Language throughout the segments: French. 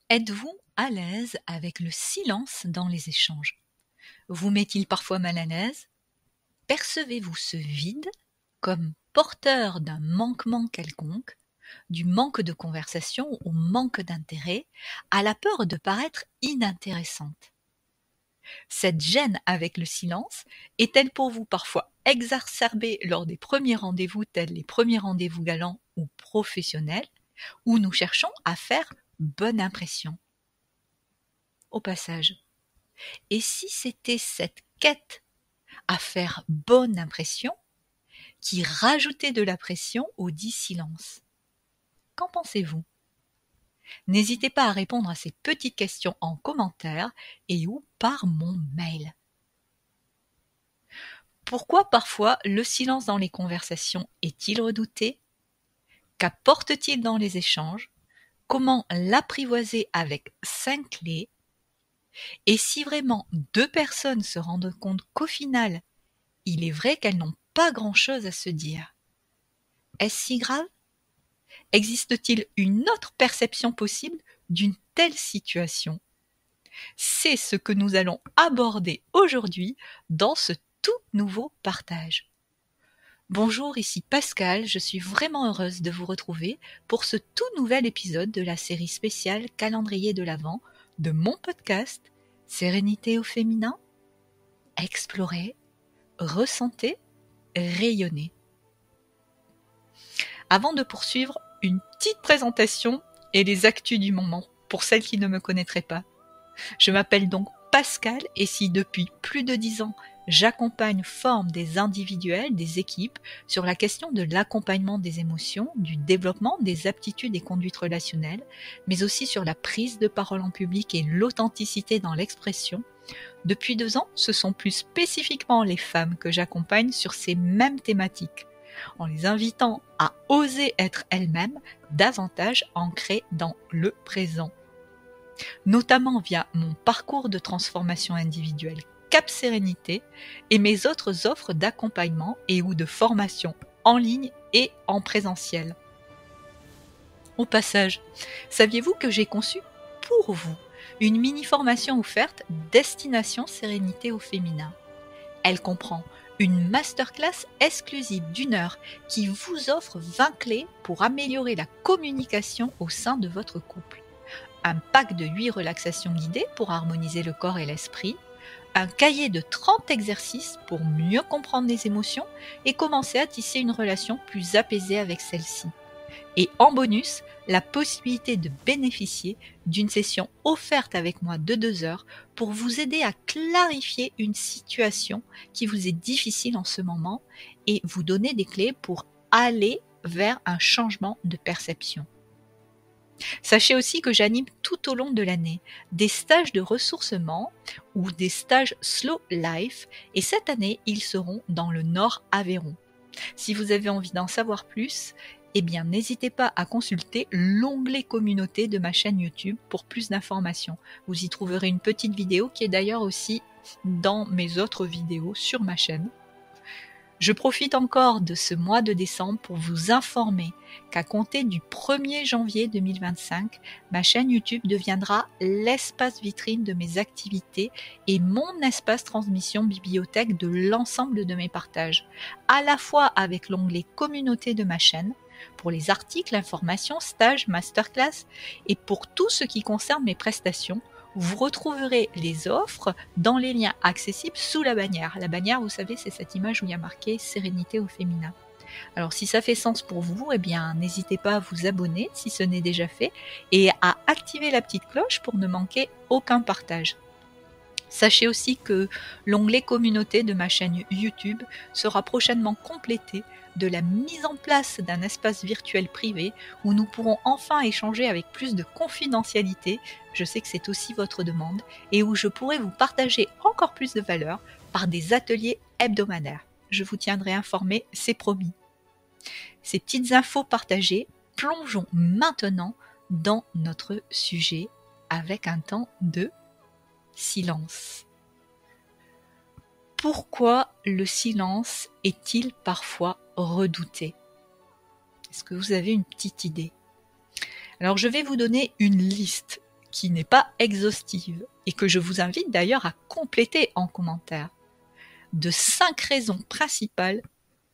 Êtes-vous à l'aise avec le silence dans les échanges? Vous met-il parfois mal à l'aise? Percevez-vous ce vide comme porteur d'un manquement quelconque, du manque de conversation ou manque d'intérêt, à la peur de paraître inintéressante? Cette gêne avec le silence est-elle pour vous parfois exacerbée lors des premiers rendez-vous tels les premiers rendez-vous galants ou professionnels, où nous cherchons à faire bonne impression? Au passage, et si c'était cette quête à faire bonne impression qui rajoutait de la pression au dit silence? Qu'en pensez-vous? N'hésitez pas à répondre à ces petites questions en commentaire et ou par mon mail. Pourquoi parfois le silence dans les conversations est-il redouté? Qu'apporte-t-il dans les échanges? Comment l'apprivoiser avec 5 clés? Et si vraiment 2 personnes se rendent compte qu'au final, il est vrai qu'elles n'ont pas grand-chose à se dire, est-ce si grave? Existe-t-il une autre perception possible d'une telle situation? C'est ce que nous allons aborder aujourd'hui dans ce tout nouveau partage. Bonjour, ici Pascal, je suis vraiment heureuse de vous retrouver pour ce tout nouvel épisode de la série spéciale Calendrier de l'Avent de mon podcast Sérénité au féminin. Explorez, ressentez, rayonnez. Avant de poursuivre, une petite présentation et les actus du moment pour celles qui ne me connaîtraient pas. Je m'appelle donc Pascal et si depuis plus de 10 ans, j'accompagne, forme des individuels, des équipes sur la question de l'accompagnement des émotions, du développement des aptitudes et conduites relationnelles, mais aussi sur la prise de parole en public et l'authenticité dans l'expression. Depuis 2 ans, ce sont plus spécifiquement les femmes que j'accompagne sur ces mêmes thématiques, en les invitant à oser être elles-mêmes, davantage ancrées dans le présent. Notamment via mon parcours de transformation individuelle Cap Sérénité et mes autres offres d'accompagnement et ou de formation en ligne et en présentiel. Au passage, saviez-vous que j'ai conçu pour vous une mini-formation offerte Destination Sérénité au féminin? Elle comprend une masterclass exclusive d'1 heure qui vous offre 20 clés pour améliorer la communication au sein de votre couple. Un pack de 8 relaxations guidées pour harmoniser le corps et l'esprit, un cahier de 30 exercices pour mieux comprendre les émotions et commencer à tisser une relation plus apaisée avec celle-ci. Et en bonus, la possibilité de bénéficier d'une session offerte avec moi de 2 heures pour vous aider à clarifier une situation qui vous est difficile en ce moment et vous donner des clés pour aller vers un changement de perception. Sachez aussi que j'anime tout au long de l'année des stages de ressourcement ou des stages Slow Life et cette année, ils seront dans le Nord Aveyron. Si vous avez envie d'en savoir plus, eh bien n'hésitez pas à consulter l'onglet communauté de ma chaîne YouTube pour plus d'informations. Vous y trouverez une petite vidéo qui est d'ailleurs aussi dans mes autres vidéos sur ma chaîne. Je profite encore de ce mois de décembre pour vous informer qu'à compter du 1er janvier 2025, ma chaîne YouTube deviendra l'espace vitrine de mes activités et mon espace transmission bibliothèque de l'ensemble de mes partages, à la fois avec l'onglet communauté de ma chaîne, pour les articles, informations, stages, masterclass et pour tout ce qui concerne mes prestations. Vous retrouverez les offres dans les liens accessibles sous la bannière. La bannière, vous savez, c'est cette image où il y a marqué Sérénité au féminin. Alors si ça fait sens pour vous, eh bien n'hésitez pas à vous abonner si ce n'est déjà fait et à activer la petite cloche pour ne manquer aucun partage. Sachez aussi que l'onglet communauté de ma chaîne YouTube sera prochainement complété de la mise en place d'un espace virtuel privé où nous pourrons enfin échanger avec plus de confidentialité, je sais que c'est aussi votre demande, et où je pourrai vous partager encore plus de valeur par des ateliers hebdomadaires. Je vous tiendrai informé, c'est promis. Ces petites infos partagées, plongeons maintenant dans notre sujet avec un temps de silence. Pourquoi le silence est-il parfois redouté? Est-ce que vous avez une petite idée? Alors je vais vous donner une liste qui n'est pas exhaustive et que je vous invite d'ailleurs à compléter en commentaire, de 5 raisons principales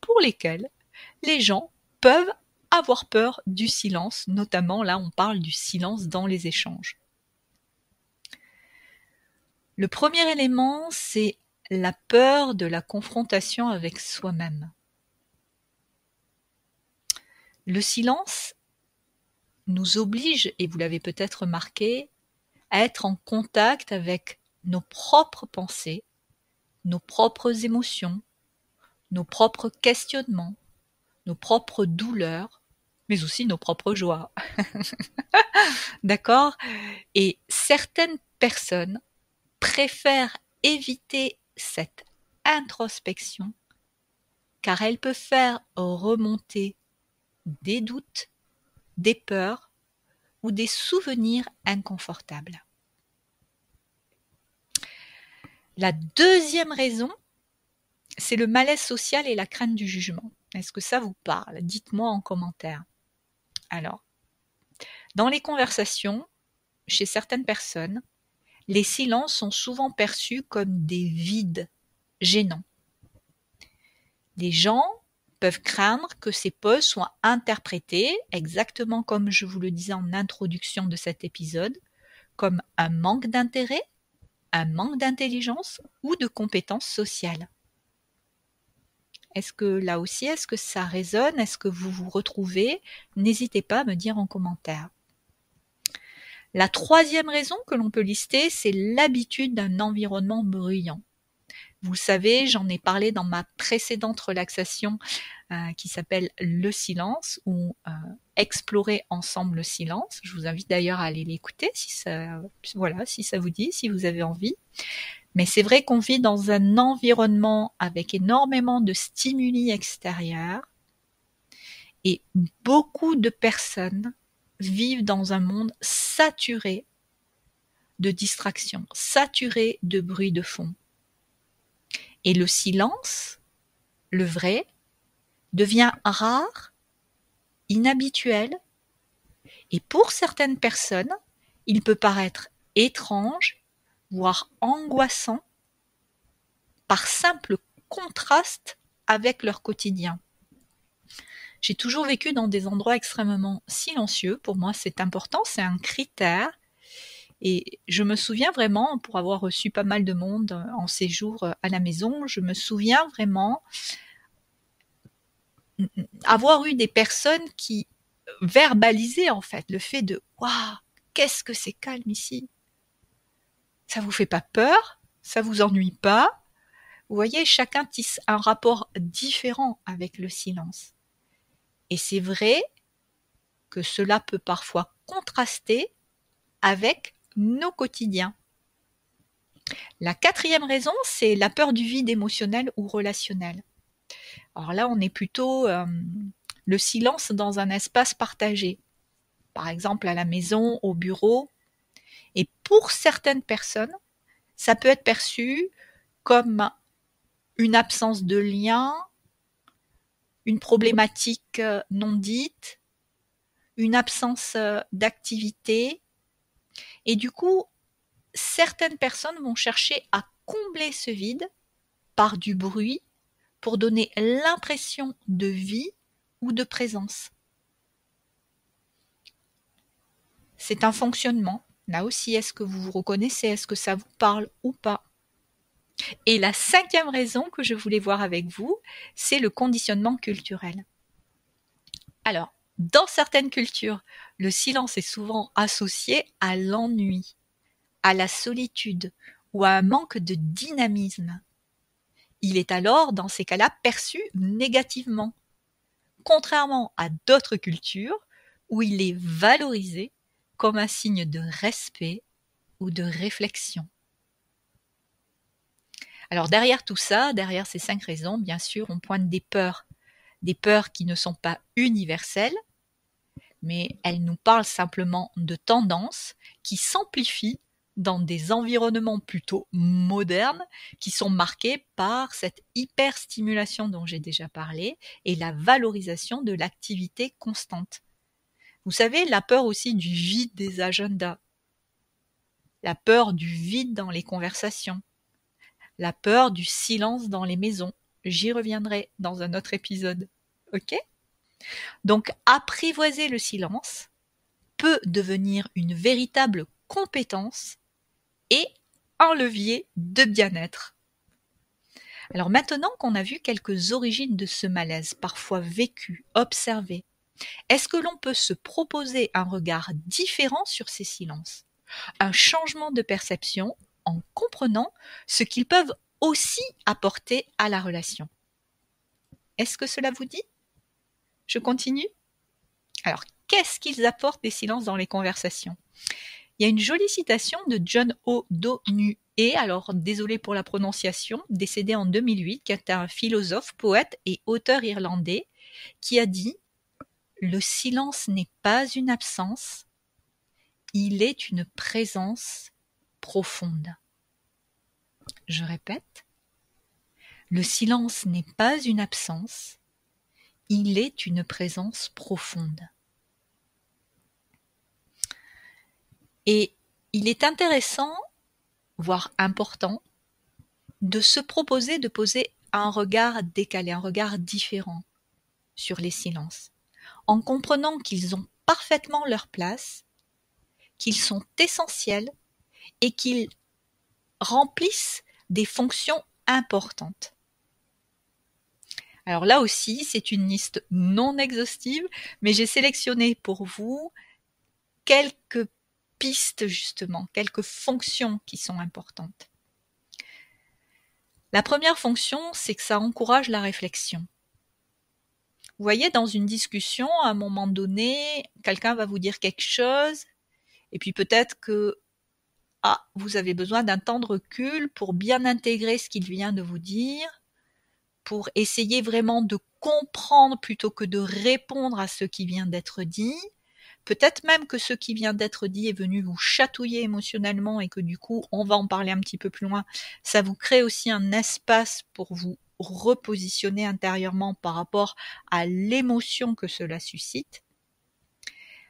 pour lesquelles les gens peuvent avoir peur du silence, notamment là on parle du silence dans les échanges. Le premier élément, c'est la peur de la confrontation avec soi-même. Le silence nous oblige, et vous l'avez peut-être remarqué, à être en contact avec nos propres pensées, nos propres émotions, nos propres questionnements, nos propres douleurs, mais aussi nos propres joies. D'accord ? Et certaines personnes préfèrent éviter cette introspection car elle peut faire remonter des doutes, des peurs ou des souvenirs inconfortables. La deuxième raison, c'est le malaise social et la crainte du jugement. Est-ce que ça vous parle ? Dites-moi en commentaire. Alors, dans les conversations, chez certaines personnes, les silences sont souvent perçus comme des vides gênants. Les gens peuvent craindre que ces pauses soient interprétées, exactement comme je vous le disais en introduction de cet épisode, comme un manque d'intérêt, un manque d'intelligence ou de compétences sociales. Est-ce que là aussi, est-ce que ça résonne? Est-ce que vous vous retrouvez? N'hésitez pas à me dire en commentaire. La troisième raison que l'on peut lister, c'est l'habitude d'un environnement bruyant. Vous le savez, j'en ai parlé dans ma précédente relaxation qui s'appelle Le silence ou Explorer ensemble le silence. Je vous invite d'ailleurs à aller l'écouter si ça vous dit, si vous avez envie. Mais c'est vrai qu'on vit dans un environnement avec énormément de stimuli extérieurs et beaucoup de personnes vivent dans un monde saturé de distractions, saturé de bruit de fond. Et le silence, le vrai, devient rare, inhabituel, et pour certaines personnes, il peut paraître étrange, voire angoissant, par simple contraste avec leur quotidien. J'ai toujours vécu dans des endroits extrêmement silencieux. Pour moi, c'est important, c'est un critère. Et je me souviens vraiment, pour avoir reçu pas mal de monde en séjour à la maison, je me souviens vraiment avoir eu des personnes qui verbalisaient en fait le fait de « Waouh, qu'est-ce que c'est calme ici !» Ça vous fait pas peur? Ça vous ennuie pas? Vous voyez, chacun tisse un rapport différent avec le silence. Et c'est vrai que cela peut parfois contraster avec nos quotidiens. La quatrième raison, c'est la peur du vide émotionnel ou relationnel. Alors là, on est plutôt le silence dans un espace partagé. Par exemple, à la maison, au bureau. Et pour certaines personnes, ça peut être perçu comme une absence de lien, une problématique non dite, une absence d'activité. Et du coup, certaines personnes vont chercher à combler ce vide par du bruit pour donner l'impression de vie ou de présence. C'est un fonctionnement. Là aussi, est-ce que vous vous reconnaissez? Est-ce que ça vous parle ou pas? Et la cinquième raison que je voulais voir avec vous, c'est le conditionnement culturel. Alors, dans certaines cultures, le silence est souvent associé à l'ennui, à la solitude ou à un manque de dynamisme. Il est alors, dans ces cas-là, perçu négativement, contrairement à d'autres cultures où il est valorisé comme un signe de respect ou de réflexion. Alors derrière tout ça, derrière ces 5 raisons, bien sûr, on pointe des peurs qui ne sont pas universelles, mais elles nous parlent simplement de tendances qui s'amplifient dans des environnements plutôt modernes qui sont marqués par cette hyperstimulation dont j'ai déjà parlé et la valorisation de l'activité constante. Vous savez, la peur aussi du vide des agendas. la peur du vide dans les conversations, la peur du silence dans les maisons. J'y reviendrai dans un autre épisode. Ok ? Donc, apprivoiser le silence peut devenir une véritable compétence et un levier de bien-être. Alors maintenant qu'on a vu quelques origines de ce malaise, parfois vécu, observé, est-ce que l'on peut se proposer un regard différent sur ces silences, un changement de perception en comprenant ce qu'ils peuvent aussi apporter à la relation? Est-ce que cela vous dit? Je continue? Alors, qu'est-ce qu'ils apportent des silences dans les conversations? Il y a une jolie citation de John O'Donoghue, alors désolé pour la prononciation, décédé en 2008, qui est un philosophe, poète et auteur irlandais, qui a dit « Le silence n'est pas une absence, il est une présence profonde. » Je répète, le silence n'est pas une absence, il est une présence profonde. Et il est intéressant, voire important, de se proposer de poser un regard décalé, un regard différent sur les silences, en comprenant qu'ils ont parfaitement leur place, qu'ils sont essentiels et qu'ils remplissent des fonctions importantes. Alors là aussi, c'est une liste non exhaustive, mais j'ai sélectionné pour vous quelques pistes justement, quelques fonctions qui sont importantes. La première fonction, c'est que ça encourage la réflexion. Vous voyez, dans une discussion, à un moment donné, quelqu'un va vous dire quelque chose, et puis peut-être que vous avez besoin d'un temps de recul pour bien intégrer ce qu'il vient de vous dire, pour essayer vraiment de comprendre plutôt que de répondre à ce qui vient d'être dit. Peut-être même que ce qui vient d'être dit est venu vous chatouiller émotionnellement et que du coup, on va en parler un petit peu plus loin, ça vous crée aussi un espace pour vous repositionner intérieurement par rapport à l'émotion que cela suscite.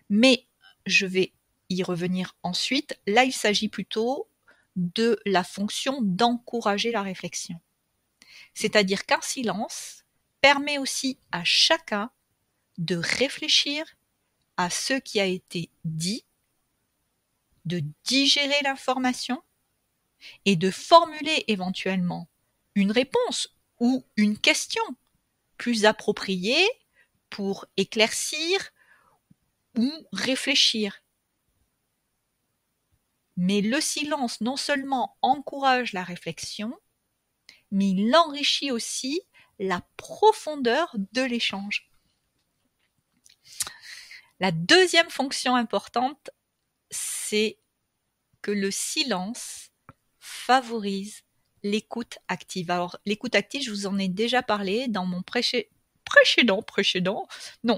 Mais je vais y revenir ensuite. Là, il s'agit plutôt de la fonction d'encourager la réflexion. C'est-à-dire qu'un silence permet aussi à chacun de réfléchir à ce qui a été dit, de digérer l'information et de formuler éventuellement une réponse ou une question plus appropriée pour éclaircir ou réfléchir. Mais le silence non seulement encourage la réflexion, mais il enrichit aussi la profondeur de l'échange. La deuxième fonction importante, c'est que le silence favorise l'écoute active. Alors, l'écoute active, je vous en ai déjà parlé dans mon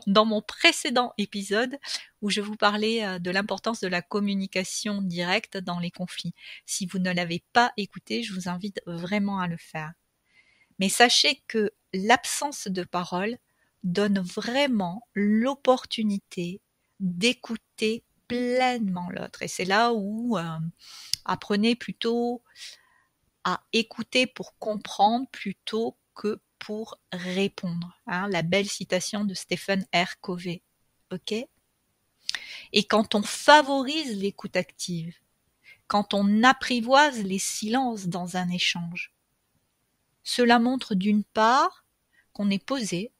dans mon précédent épisode où je vous parlais de l'importance de la communication directe dans les conflits. Si vous ne l'avez pas écouté, je vous invite vraiment à le faire. Mais sachez que l'absence de parole donne vraiment l'opportunité d'écouter pleinement l'autre. Et c'est là où apprenez plutôt à écouter pour comprendre plutôt que pour répondre. La belle citation de Stephen R. Covey. Ok ? Et quand on favorise l'écoute active, quand on apprivoise les silences dans un échange, cela montre d'une part qu'on est posé,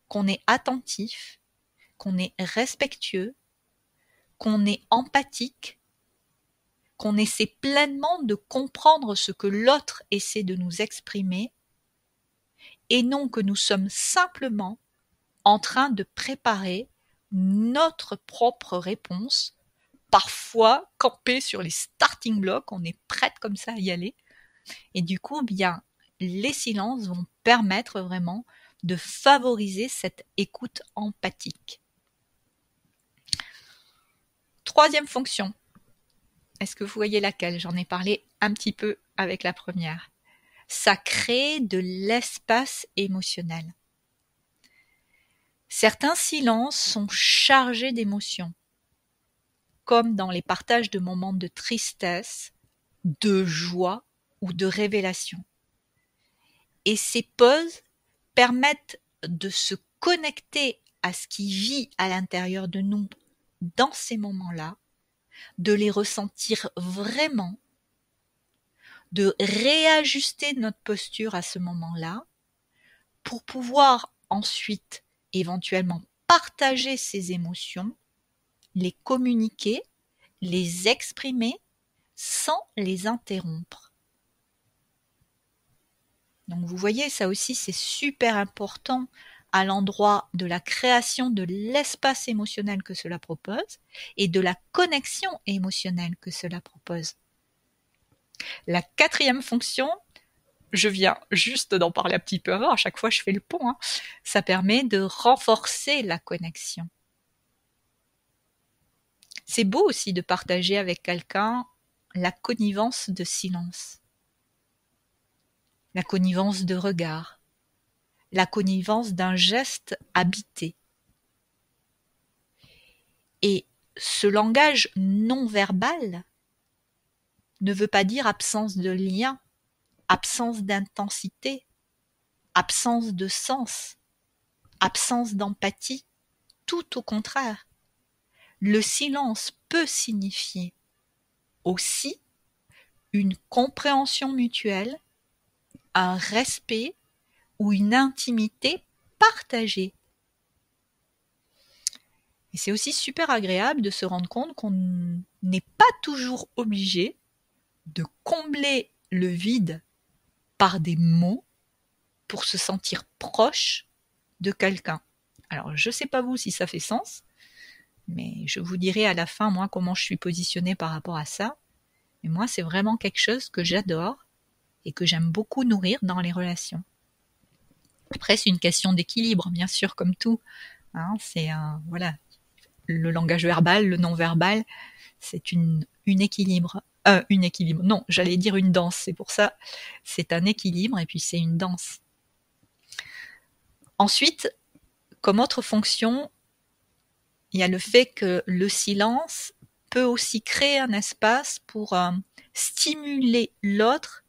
qu'on est attentif, qu'on est respectueux, qu'on est empathique, qu'on essaie pleinement de comprendre ce que l'autre essaie de nous exprimer, et non que nous sommes simplement en train de préparer notre propre réponse, parfois campée sur les starting blocks, on est prête comme ça à y aller, et du coup, bien, les silences vont permettre vraiment de favoriser cette écoute empathique. Troisième fonction. Est-ce que vous voyez laquelle? J'en ai parlé un petit peu avec la première. Ça crée de l'espace émotionnel. Certains silences sont chargés d'émotions, comme dans les partages de moments de tristesse, de joie ou de révélation. Et ces pauses permettent de se connecter à ce qui vit à l'intérieur de nous dans ces moments-là, de les ressentir vraiment, de réajuster notre posture à ce moment-là pour pouvoir ensuite éventuellement partager ces émotions, les communiquer, les exprimer sans les interrompre. Donc vous voyez, ça aussi c'est super important à l'endroit de la création de l'espace émotionnel que cela propose et de la connexion émotionnelle que cela propose. La quatrième fonction, je viens juste d'en parler un petit peu avant, à chaque fois je fais le pont, ça permet de renforcer la connexion. C'est beau aussi de partager avec quelqu'un la connivence de silence, la connivence de regard, la connivence d'un geste habité. Et ce langage non verbal ne veut pas dire absence de lien, absence d'intensité, absence de sens, absence d'empathie. Tout au contraire. Le silence peut signifier aussi une compréhension mutuelle, un respect ou une intimité partagée. Et c'est aussi super agréable de se rendre compte qu'on n'est pas toujours obligé de combler le vide par des mots pour se sentir proche de quelqu'un. Alors, je ne sais pas vous si ça fait sens, mais je vous dirai à la fin, moi, comment je suis positionnée par rapport à ça. Et moi, c'est vraiment quelque chose que j'adore et que j'aime beaucoup nourrir dans les relations. Après, c'est une question d'équilibre, bien sûr, comme tout. C'est voilà, le langage verbal, le non-verbal, c'est une équilibre. Une équilibre. Non, j'allais dire une danse. C'est pour ça, c'est un équilibre et puis c'est une danse. Ensuite, comme autre fonction, il y a le fait que le silence peut aussi créer un espace pour stimuler l'autre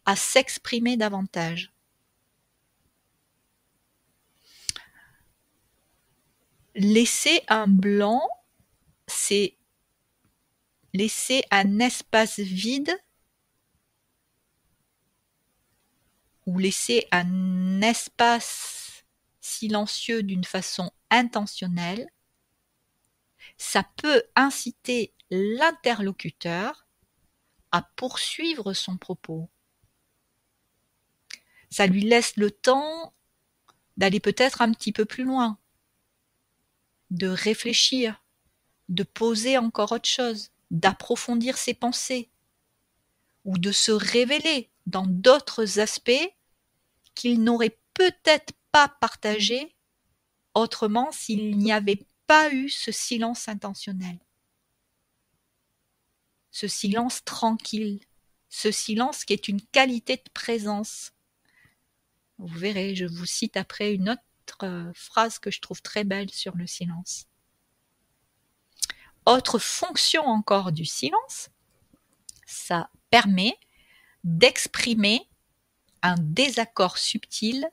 à s'exprimer davantage. Laisser un blanc, c'est laisser un espace vide ou laisser un espace silencieux d'une façon intentionnelle. Ça peut inciter l'interlocuteur à poursuivre son propos. Ça lui laisse le temps d'aller peut-être un petit peu plus loin, de réfléchir, de poser encore autre chose, d'approfondir ses pensées, ou de se révéler dans d'autres aspects qu'il n'aurait peut-être pas partagés autrement s'il n'y avait pas eu ce silence intentionnel. Ce silence tranquille, ce silence qui est une qualité de présence. Vous verrez, je vous cite après une autre phrase que je trouve très belle sur le silence. Autre fonction encore du silence, ça permet d'exprimer un désaccord subtil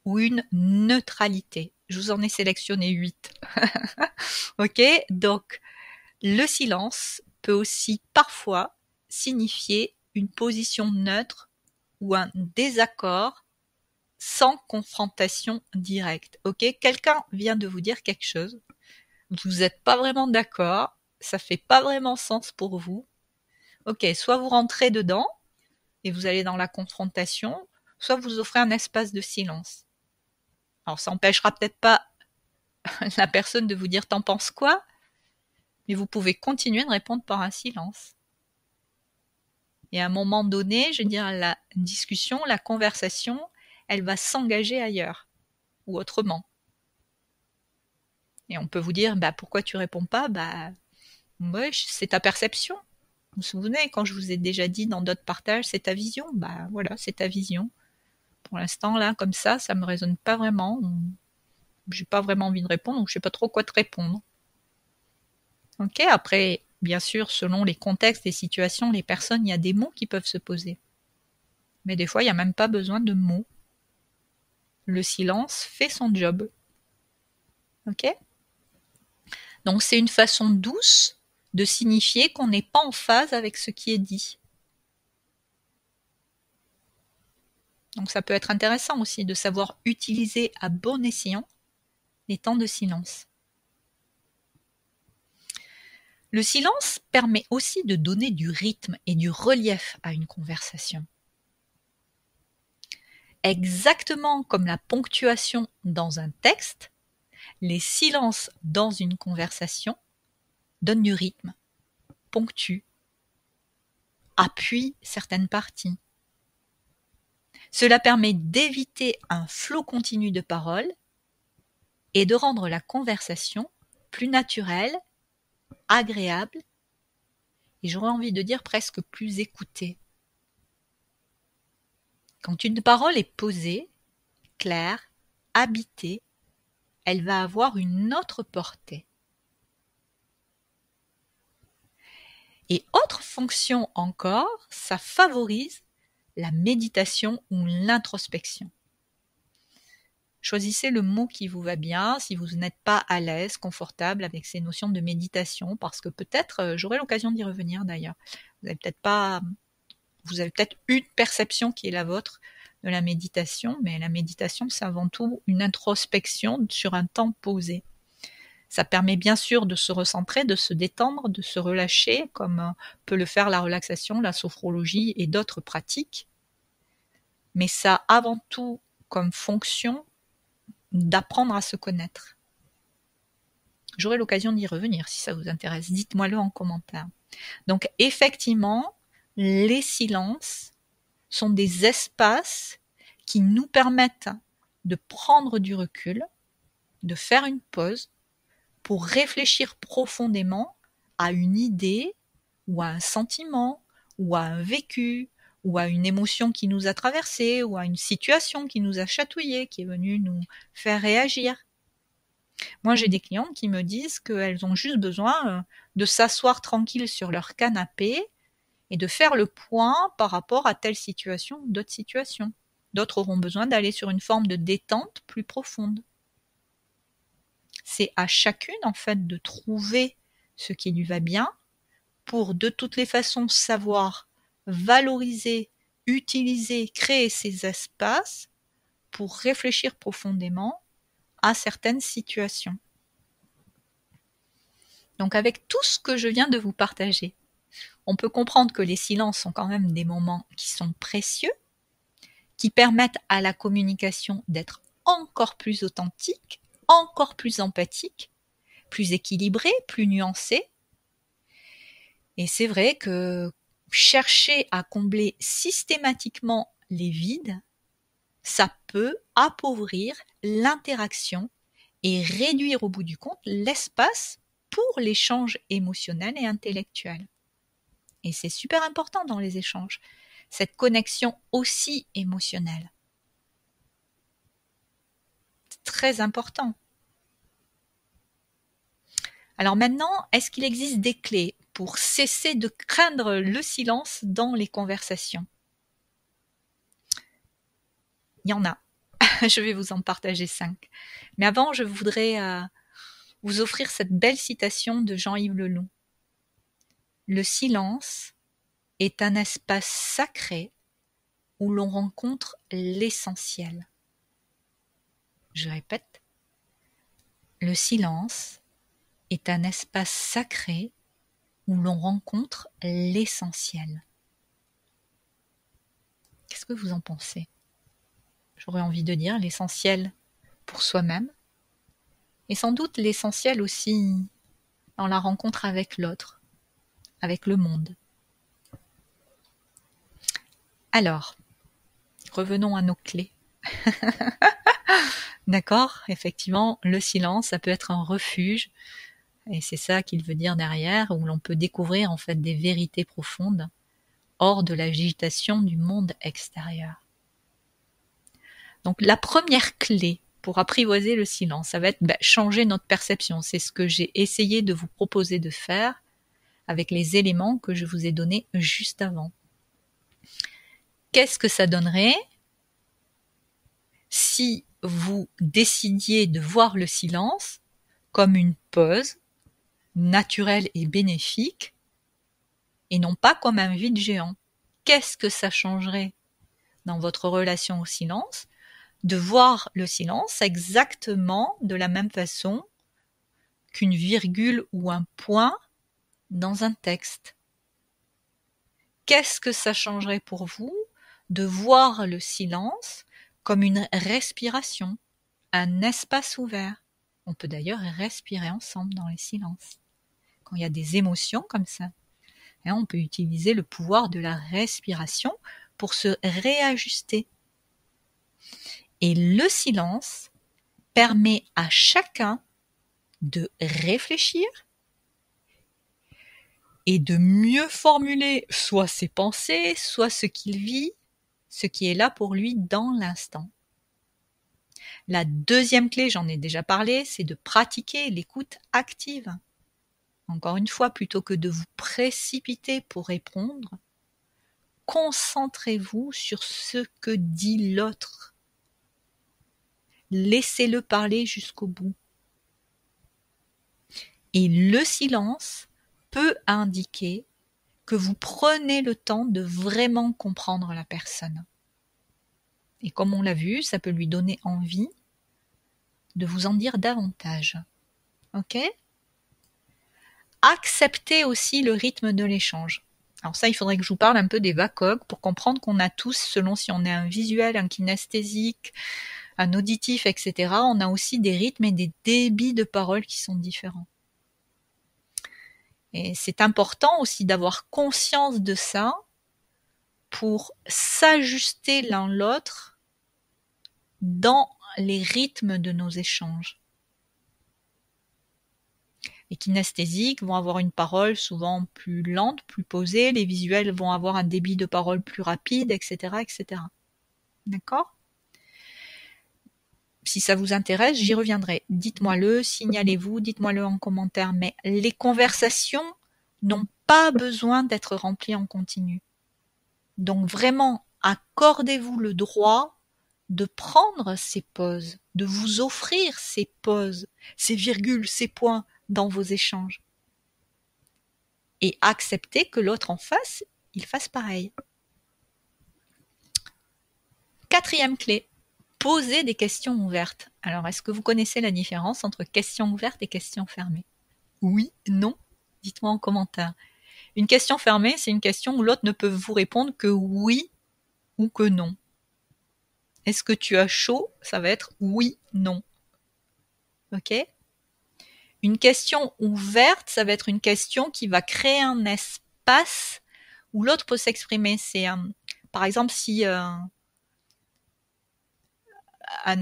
ou une neutralité. Je vous en ai sélectionné 8. Ok, donc le silence peut aussi parfois signifier une position neutre ou un désaccord sans confrontation directe. Ok, quelqu'un vient de vous dire quelque chose, vous n'êtes pas vraiment d'accord, ça fait pas vraiment sens pour vous. Ok, soit vous rentrez dedans et vous allez dans la confrontation, soit vous offrez un espace de silence. Alors ça n'empêchera peut-être pas la personne de vous dire t'en penses quoi, mais vous pouvez continuer de répondre par un silence. Et à un moment donné, je veux dire, la discussion, la conversation, elle va s'engager ailleurs ou autrement. Et on peut vous dire, pourquoi tu réponds pas? Ouais, c'est ta perception. Vous vous souvenez, quand je vous ai déjà dit dans d'autres partages, c'est ta vision. Voilà, c'est ta vision. Pour l'instant, là, comme ça me résonne pas vraiment. J'ai pas vraiment envie de répondre, donc je sais pas trop quoi te répondre. Ok, après, bien sûr, selon les contextes, les situations, les personnes, il y a des mots qui peuvent se poser. Mais des fois, il n'y a même pas besoin de mots. Le silence fait son job. Ok? Donc c'est une façon douce de signifier qu'on n'est pas en phase avec ce qui est dit. Donc ça peut être intéressant aussi de savoir utiliser à bon escient les temps de silence. Le silence permet aussi de donner du rythme et du relief à une conversation. Exactement comme la ponctuation dans un texte, les silences dans une conversation donnent du rythme, ponctuent, appuient certaines parties. Cela permet d'éviter un flot continu de paroles et de rendre la conversation plus naturelle, agréable et j'aurais envie de dire presque plus écoutée. Quand une parole est posée, claire, habitée, elle va avoir une autre portée. Et autre fonction encore, ça favorise la méditation ou l'introspection. Choisissez le mot qui vous va bien si vous n'êtes pas à l'aise, confortable avec ces notions de méditation, parce que peut-être, j'aurai l'occasion d'y revenir d'ailleurs. Vous avez peut-être une perception qui est la vôtre de la méditation, mais la méditation, c'est avant tout une introspection sur un temps posé. Ça permet bien sûr de se recentrer, de se détendre, de se relâcher, comme peut le faire la relaxation, la sophrologie et d'autres pratiques. Mais ça a avant tout comme fonction d'apprendre à se connaître. J'aurai l'occasion d'y revenir si ça vous intéresse. Dites-moi-le en commentaire. Donc effectivement, les silences sont des espaces qui nous permettent de prendre du recul, de faire une pause pour réfléchir profondément à une idée ou à un sentiment ou à un vécu ou à une émotion qui nous a traversé ou à une situation qui nous a chatouillé, qui est venue nous faire réagir. Moi, j'ai des clientes qui me disent qu'elles ont juste besoin de s'asseoir tranquille sur leur canapé et de faire le point par rapport à telle situation ou d'autres situations. D'autres auront besoin d'aller sur une forme de détente plus profonde. C'est à chacune, en fait, de trouver ce qui lui va bien pour, de toutes les façons, savoir valoriser, utiliser, créer ces espaces pour réfléchir profondément à certaines situations. Donc avec tout ce que je viens de vous partager, on peut comprendre que les silences sont quand même des moments qui sont précieux, qui permettent à la communication d'être encore plus authentique, encore plus empathique, plus équilibrée, plus nuancée. Et c'est vrai que chercher à combler systématiquement les vides, ça peut appauvrir l'interaction et réduire au bout du compte l'espace pour l'échange émotionnel et intellectuel. Et c'est super important dans les échanges, cette connexion aussi émotionnelle. C'est très important. Alors maintenant, est-ce qu'il existe des clés pour cesser de craindre le silence dans les conversations? Il y en a. Je vais vous en partager 5. Mais avant, je voudrais vous offrir cette belle citation de Jean-Yves Leloup. Le silence est un espace sacré où l'on rencontre l'essentiel. Je répète, le silence est un espace sacré où l'on rencontre l'essentiel. Qu'est-ce que vous en pensez? J'aurais envie de dire l'essentiel pour soi-même et sans doute l'essentiel aussi dans la rencontre avec l'autre, avec le monde. Alors, revenons à nos clés. D'accord, effectivement, le silence, ça peut être un refuge, et c'est ça qu'il veut dire derrière, où l'on peut découvrir en fait des vérités profondes, hors de l'agitation du monde extérieur. Donc la première clé pour apprivoiser le silence. Ça va être changer notre perception. C'est ce que j'ai essayé de vous proposer de faire avec les éléments que je vous ai donnés juste avant. Qu'est-ce que ça donnerait si vous décidiez de voir le silence comme une pause naturelle et bénéfique et non pas comme un vide géant? Qu'est-ce que ça changerait dans votre relation au silence de voir le silence exactement de la même façon qu'une virgule ou un point dans un texte? Qu'est-ce que ça changerait pour vous de voir le silence comme une respiration, un espace ouvert? On peut d'ailleurs respirer ensemble dans les silences. Quand il y a des émotions comme ça, on peut utiliser le pouvoir de la respiration pour se réajuster. Et le silence permet à chacun de réfléchir et de mieux formuler soit ses pensées, soit ce qu'il vit, ce qui est là pour lui dans l'instant. La deuxième clé, j'en ai déjà parlé, c'est de pratiquer l'écoute active. Encore une fois, plutôt que de vous précipiter pour répondre, concentrez-vous sur ce que dit l'autre. Laissez-le parler jusqu'au bout. Et le silence peut indiquer que vous prenez le temps de vraiment comprendre la personne. Et comme on l'a vu, ça peut lui donner envie de vous en dire davantage. Ok ? Acceptez aussi le rythme de l'échange. Alors ça, il faudrait que je vous parle un peu des VACOG pour comprendre qu'on a tous, selon si on est un visuel, un kinesthésique, un auditif, etc., on a aussi des rythmes et des débits de parole qui sont différents. Et c'est important aussi d'avoir conscience de ça pour s'ajuster l'un l'autre dans les rythmes de nos échanges. Les kinesthésiques vont avoir une parole souvent plus lente, plus posée, les visuels vont avoir un débit de parole plus rapide, etc., etc. D'accord ? Si ça vous intéresse, j'y reviendrai. Dites-moi-le, signalez-vous, dites-moi-le en commentaire. Mais les conversations n'ont pas besoin d'être remplies en continu. Donc vraiment, accordez-vous le droit de prendre ces pauses, de vous offrir ces pauses, ces virgules, ces points dans vos échanges. Et acceptez que l'autre en face, il fasse pareil. Quatrième clé. Poser des questions ouvertes. Alors, est-ce que vous connaissez la différence entre questions ouvertes et questions fermées? Oui, non? Dites-moi en commentaire. Une question fermée, c'est une question où l'autre ne peut vous répondre que oui ou que non. Est-ce que tu as chaud? Ça va être oui, non. Ok? Une question ouverte, ça va être une question qui va créer un espace où l'autre peut s'exprimer. C'est, par exemple, si un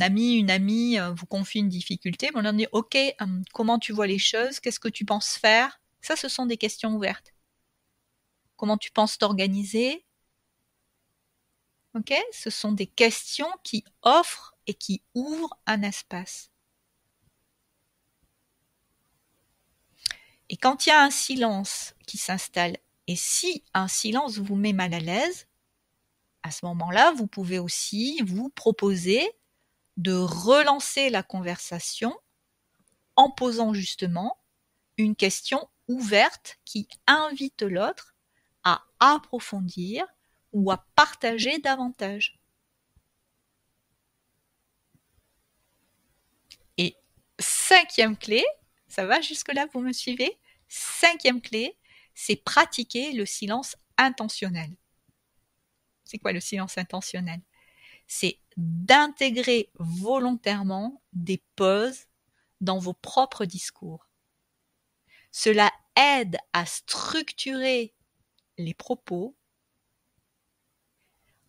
ami, une amie vous confie une difficulté, on leur dit « Ok, comment tu vois les choses? Qu'est-ce que tu penses faire ?» Ça, ce sont des questions ouvertes. Comment tu penses t'organiser? Ok? Ce sont des questions qui offrent et qui ouvrent un espace. Et quand il y a un silence qui s'installe, et si un silence vous met mal à l'aise, à ce moment-là, vous pouvez aussi vous proposer de relancer la conversation en posant justement une question ouverte qui invite l'autre à approfondir ou à partager davantage. Et cinquième clé, ça va jusque-là, vous me suivez? Cinquième clé, c'est pratiquer le silence intentionnel. C'est quoi le silence intentionnel? C'est d'intégrer volontairement des pauses dans vos propres discours. Cela aide à structurer les propos,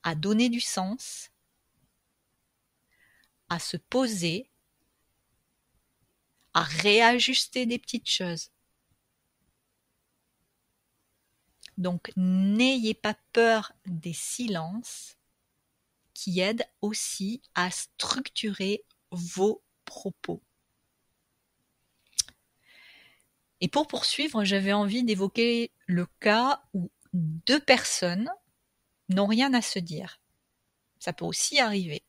à donner du sens, à se poser, à réajuster des petites choses. Donc, n'ayez pas peur des silences qui aident aussi à structurer vos propos. Et pour poursuivre, j'avais envie d'évoquer le cas où 2 personnes n'ont rien à se dire. Ça peut aussi arriver.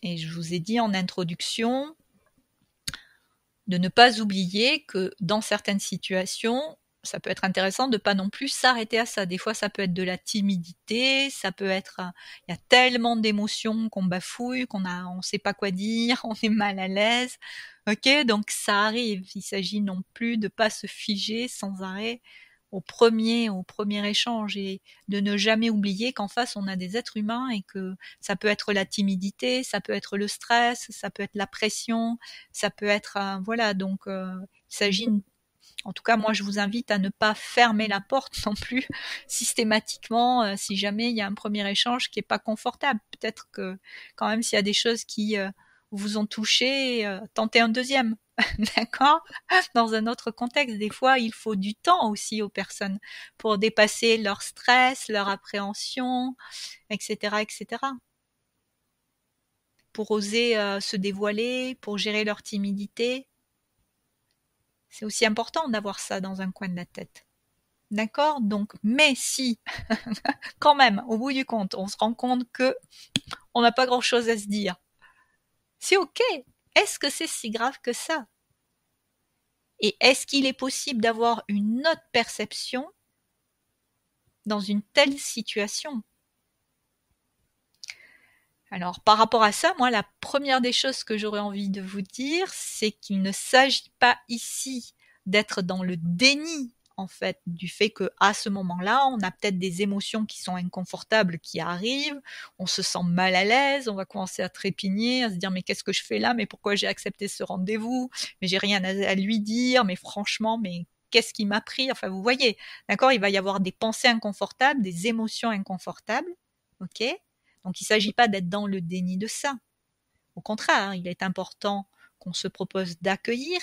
Et je vous ai dit en introduction de ne pas oublier que dans certaines situations, ça peut être intéressant de pas non plus s'arrêter à ça. Des fois, ça peut être de la timidité, ça peut être, il y a tellement d'émotions qu'on bafouille, on sait pas quoi dire, on est mal à l'aise. Ok, donc ça arrive. Il s'agit non plus de pas se figer sans arrêt au premier échange et de ne jamais oublier qu'en face on a des êtres humains et que ça peut être la timidité, ça peut être le stress, ça peut être la pression, ça peut être voilà, donc il s'agit, en tout cas moi je vous invite à ne pas fermer la porte non plus systématiquement si jamais il y a un premier échange qui est pas confortable. Peut-être que quand même s'il y a des choses qui vous ont touché, tentez un deuxième. D'accord? Dans un autre contexte, des fois, il faut du temps aussi aux personnes pour dépasser leur stress, leur appréhension, etc., etc. Pour oser se dévoiler, pour gérer leur timidité. C'est aussi important d'avoir ça dans un coin de la tête. D'accord? Donc, mais si, quand même, au bout du compte, on se rend compte que on n'a pas grand chose à se dire. C'est ok. Est-ce que c'est si grave que ça? Et est-ce qu'il est possible d'avoir une autre perception dans une telle situation? Alors, par rapport à ça, moi, la première des choses que j'aurais envie de vous dire, c'est qu'il ne s'agit pas ici d'être dans le déni, en fait, du fait que à ce moment-là, on a peut-être des émotions qui sont inconfortables qui arrivent, on se sent mal à l'aise, on va commencer à trépigner, à se dire mais qu'est-ce que je fais là, mais pourquoi j'ai accepté ce rendez-vous, mais j'ai rien à lui dire, mais franchement, mais qu'est-ce qui m'a pris? Enfin, vous voyez, d'accord, il va y avoir des pensées inconfortables, des émotions inconfortables, ok? Donc il ne s'agit pas d'être dans le déni de ça. Au contraire, il est important qu'on se propose d'accueillir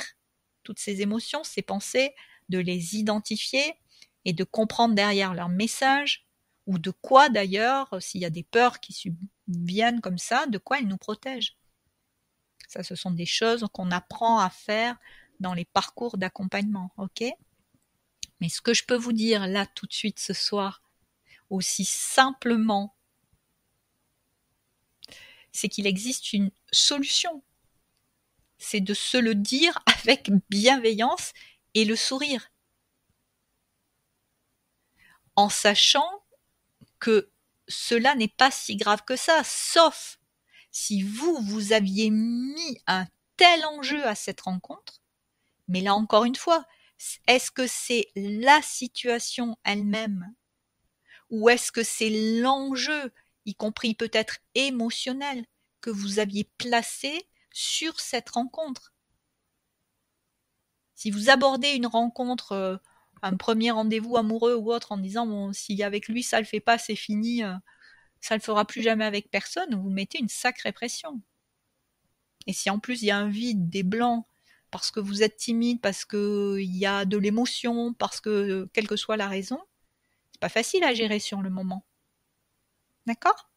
toutes ces émotions, ces pensées, de les identifier et de comprendre derrière leur message, ou de quoi d'ailleurs, s'il y a des peurs qui subviennent comme ça, de quoi elles nous protègent. Ça, ce sont des choses qu'on apprend à faire dans les parcours d'accompagnement, ok? Mais ce que je peux vous dire là tout de suite ce soir, aussi simplement, c'est qu'il existe une solution. C'est de se le dire avec bienveillance et le sourire. En sachant que cela n'est pas si grave que ça, sauf si vous aviez mis un tel enjeu à cette rencontre. Mais là encore une fois, est-ce que c'est la situation elle-même ou est-ce que c'est l'enjeu, y compris peut-être émotionnel, que vous aviez placé sur cette rencontre? Si vous abordez une rencontre, un premier rendez-vous amoureux ou autre en disant bon, si avec lui ça le fait pas, c'est fini, ça le fera plus jamais avec personne, vous mettez une sacrée pression. Et si en plus il y a un vide, des blancs, parce que vous êtes timide, parce que il y a de l'émotion, parce que quelle que soit la raison, c'est pas facile à gérer sur le moment. D'accord?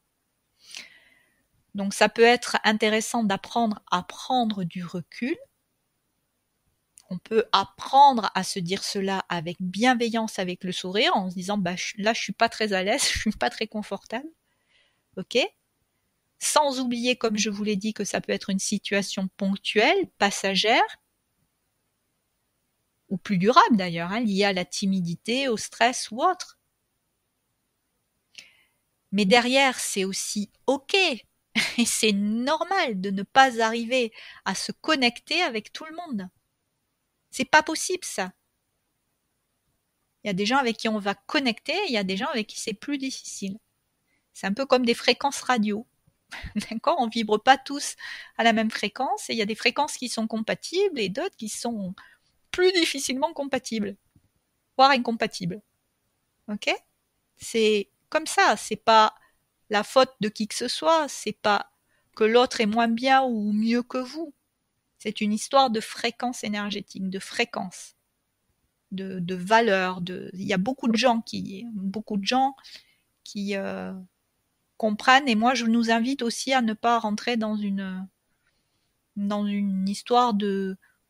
Donc ça peut être intéressant d'apprendre à prendre du recul. On peut apprendre à se dire cela avec bienveillance, avec le sourire, en se disant bah, là je suis pas très à l'aise, je suis pas très confortable, ok? Sans oublier, comme je vous l'ai dit, que ça peut être une situation ponctuelle, passagère, ou plus durable d'ailleurs, liée à la timidité, au stress ou autre. Mais derrière, c'est aussi ok, et c'est normal de ne pas arriver à se connecter avec tout le monde. C'est pas possible ça. Il y a des gens avec qui on va connecter, et il y a des gens avec qui c'est plus difficile. C'est un peu comme des fréquences radio. D'accord? On vibre pas tous à la même fréquence et il y a des fréquences qui sont compatibles et d'autres qui sont plus difficilement compatibles, voire incompatibles. Ok? C'est comme ça, c'est pas la faute de qui que ce soit, c'est pas que l'autre est moins bien ou mieux que vous. C'est une histoire de fréquence énergétique, de fréquence, de valeur. Il y a beaucoup de gens qui comprennent et moi je nous invite aussi à ne pas rentrer dans une dans une histoire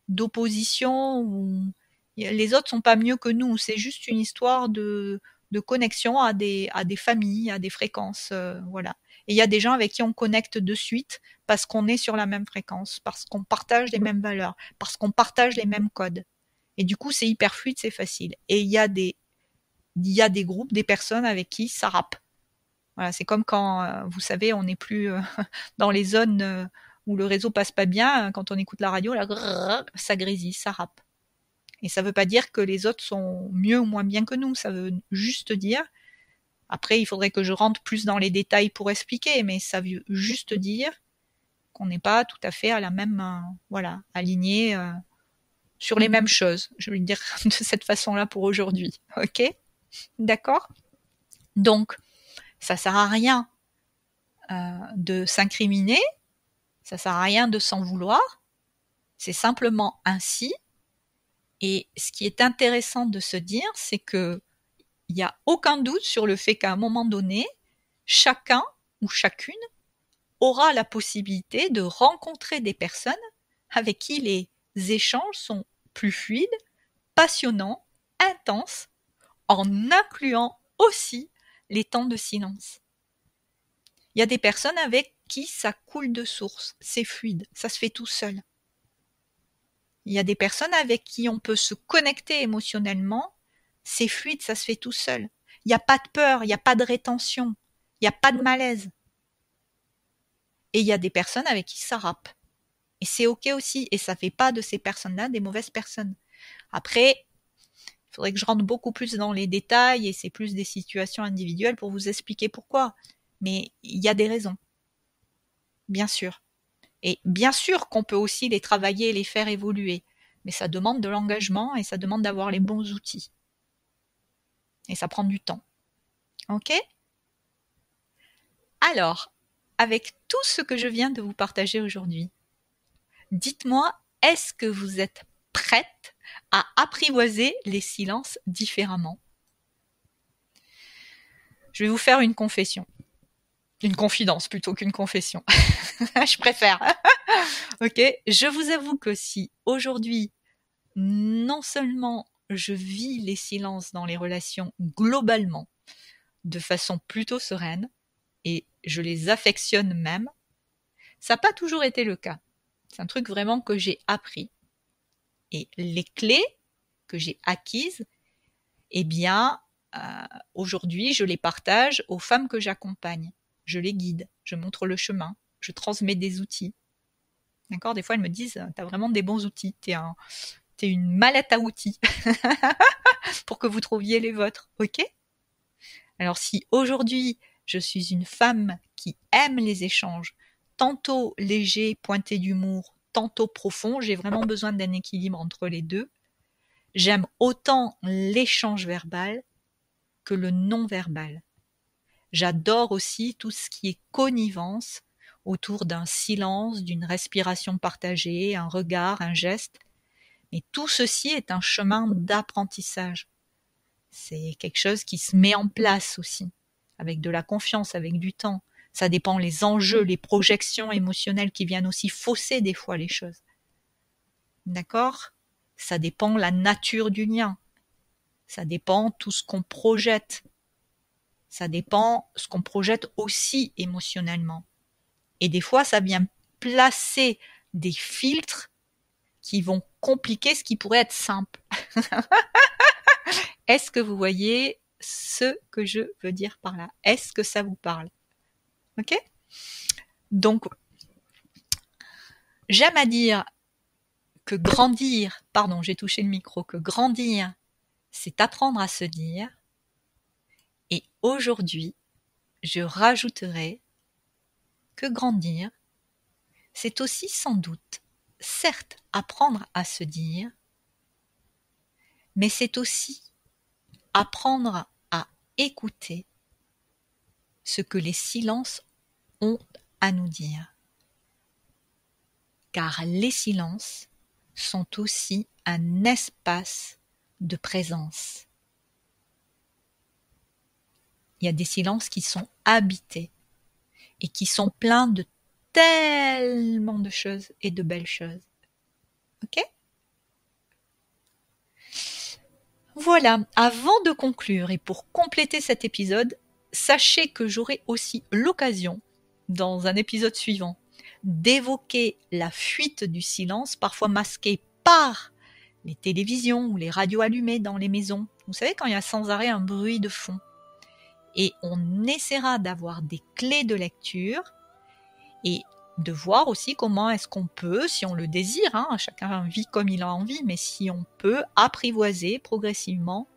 d'opposition où les autres sont pas mieux que nous. C'est juste une histoire de connexion à des familles, à des fréquences, voilà. Et il y a des gens avec qui on connecte de suite parce qu'on est sur la même fréquence, parce qu'on partage les mêmes valeurs, parce qu'on partage les mêmes codes. Et du coup, c'est hyper fluide, c'est facile. Et il y a des groupes, des personnes avec qui ça rappe. Voilà, c'est comme quand, vous savez, on n'est plus dans les zones où le réseau passe pas bien. Quand on écoute la radio, là, ça grésille, ça rappe. Et ça veut pas dire que les autres sont mieux ou moins bien que nous. Ça veut juste dire. Après, il faudrait que je rentre plus dans les détails pour expliquer, mais ça veut juste dire qu'on n'est pas tout à fait à la même, voilà, aligné sur les mêmes choses. Je vais le dire de cette façon-là pour aujourd'hui. Ok? D'accord? Donc, ça sert à rien de s'incriminer, ça sert à rien de s'en vouloir. C'est simplement ainsi. Et ce qui est intéressant de se dire, c'est que il n'y a aucun doute sur le fait qu'à un moment donné, chacun ou chacune aura la possibilité de rencontrer des personnes avec qui les échanges sont plus fluides, passionnants, intenses, en incluant aussi les temps de silence. Il y a des personnes avec qui ça coule de source, c'est fluide, ça se fait tout seul. Il y a des personnes avec qui on peut se connecter émotionnellement, c'est fluide, ça se fait tout seul. Il n'y a pas de peur, il n'y a pas de rétention, il n'y a pas de malaise. Et il y a des personnes avec qui ça rappe. Et c'est ok aussi, et ça fait pas de ces personnes-là des mauvaises personnes. Après, il faudrait que je rentre beaucoup plus dans les détails, et c'est plus des situations individuelles pour vous expliquer pourquoi. Mais il y a des raisons. Bien sûr. Et bien sûr qu'on peut aussi les travailler et les faire évoluer. Mais ça demande de l'engagement et ça demande d'avoir les bons outils. Et ça prend du temps. Ok? Alors, avec tout ce que je viens de vous partager aujourd'hui, dites-moi, est-ce que vous êtes prête à apprivoiser les silences différemment? Je vais vous faire une confession. Une confidence plutôt qu'une confession. Je préfère. Ok? Je vous avoue que si aujourd'hui, non seulement je vis les silences dans les relations globalement de façon plutôt sereine, et je les affectionne même, ça n'a pas toujours été le cas. C'est un truc vraiment que j'ai appris. Et les clés que j'ai acquises, eh bien, aujourd'hui, je les partage aux femmes que j'accompagne. Je les guide, je montre le chemin, je transmets des outils. D'accord? Des fois, elles me disent, t'as vraiment des bons outils, t'es une mallette à outils pour que vous trouviez les vôtres. Ok? Alors, si aujourd'hui, je suis une femme qui aime les échanges, tantôt légers, pointés d'humour, tantôt profonds, j'ai vraiment besoin d'un équilibre entre les deux. J'aime autant l'échange verbal que le non-verbal. J'adore aussi tout ce qui est connivence autour d'un silence, d'une respiration partagée, un regard, un geste. Mais tout ceci est un chemin d'apprentissage. C'est quelque chose qui se met en place aussi, avec de la confiance, avec du temps. Ça dépend les enjeux, les projections émotionnelles qui viennent aussi fausser des fois les choses. D'accord? Ça dépend la nature du lien. Ça dépend tout ce qu'on projette. Ça dépend ce qu'on projette aussi émotionnellement. Et des fois, ça vient placer des filtres qui vont compliquer ce qui pourrait être simple. Est-ce que vous voyez ce que je veux dire par là? Est-ce que ça vous parle? Ok? Donc, j'aime à dire que grandir, pardon, j'ai touché le micro, que grandir, c'est apprendre à se dire. Et aujourd'hui, je rajouterai que grandir, c'est aussi sans doute, certes, apprendre à se dire, mais c'est aussi apprendre à écouter ce que les silences ont à nous dire. Car les silences sont aussi un espace de présence. Il y a des silences qui sont habités et qui sont pleins de tellement de choses et de belles choses. Ok ? Voilà, avant de conclure et pour compléter cet épisode, sachez que j'aurai aussi l'occasion, dans un épisode suivant, d'évoquer la fuite du silence, parfois masquée par les télévisions ou les radios allumées dans les maisons. Vous savez, quand il y a sans arrêt un bruit de fond. Et on essaiera d'avoir des clés de lecture et de voir aussi comment est-ce qu'on peut, si on le désire, hein, chacun vit comme il a envie, mais si on peut apprivoiser progressivement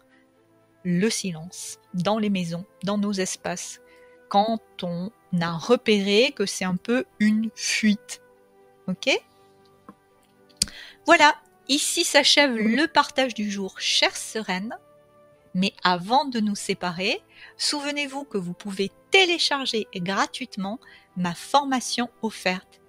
le silence dans les maisons, dans nos espaces, quand on a repéré que c'est un peu une fuite. Ok ? Voilà, ici s'achève le partage du jour, chère Sereine. Mais avant de nous séparer, souvenez-vous que vous pouvez télécharger gratuitement ma formation offerte